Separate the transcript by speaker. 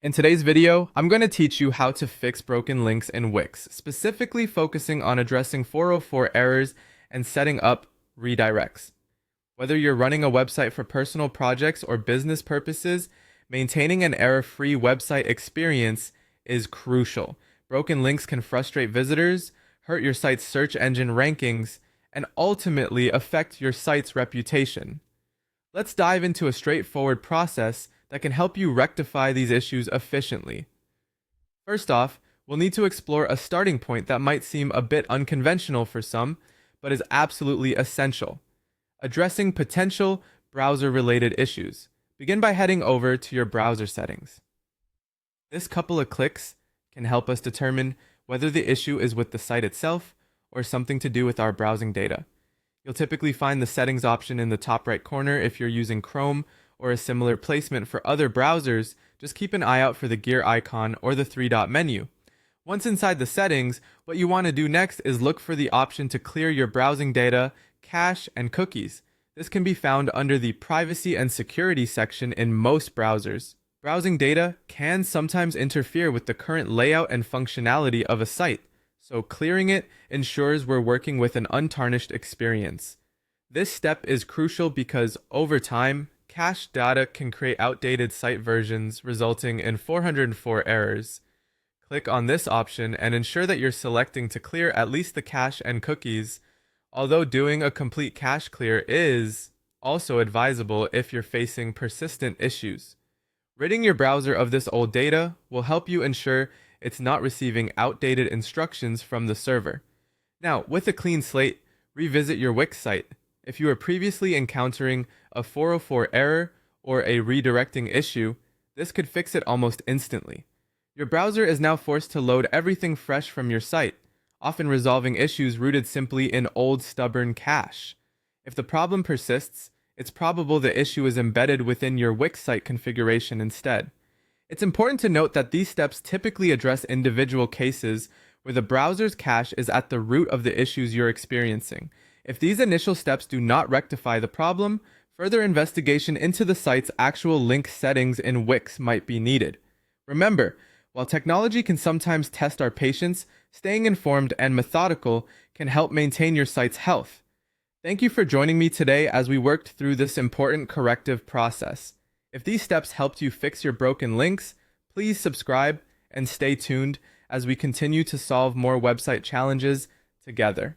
Speaker 1: In today's video, I'm going to teach you how to fix broken links in Wix, specifically focusing on addressing 404 errors and setting up redirects. Whether you're running a website for personal projects or business purposes, maintaining an error-free website experience is crucial. Broken links can frustrate visitors, hurt your site's search engine rankings, and ultimately affect your site's reputation. Let's dive into a straightforward process that can help you rectify these issues efficiently. First off, we'll need to explore a starting point that might seem a bit unconventional for some, but is absolutely essential: addressing potential browser-related issues. Begin by heading over to your browser settings. This couple of clicks can help us determine whether the issue is with the site itself or something to do with our browsing data. You'll typically find the settings option in the top right corner if you're using Chrome, or a similar placement for other browsers. Just keep an eye out for the gear icon or the three-dot menu. Once inside the settings, what you want to do next is look for the option to clear your browsing data, cache, and cookies. This can be found under the Privacy and Security section in most browsers. Browsing data can sometimes interfere with the current layout and functionality of a site, so clearing it ensures we're working with an untarnished experience. This step is crucial because over time, cached data can create outdated site versions, resulting in 404 errors. Click on this option and ensure that you're selecting to clear at least the cache and cookies, although doing a complete cache clear is also advisable if you're facing persistent issues. Ridding your browser of this old data will help you ensure it's not receiving outdated instructions from the server. Now, with a clean slate, revisit your Wix site. If you are previously encountering a 404 error or a redirecting issue, this could fix it almost instantly. Your browser is now forced to load everything fresh from your site, often resolving issues rooted simply in old stubborn cache. If the problem persists, it's probable the issue is embedded within your Wix site configuration instead. It's important to note that these steps typically address individual cases where the browser's cache is at the root of the issues you're experiencing. If these initial steps do not rectify the problem, further investigation into the site's actual link settings in Wix might be needed. Remember, while technology can sometimes test our patience, staying informed and methodical can help maintain your site's health. Thank you for joining me today as we worked through this important corrective process. If these steps helped you fix your broken links, please subscribe and stay tuned as we continue to solve more website challenges together.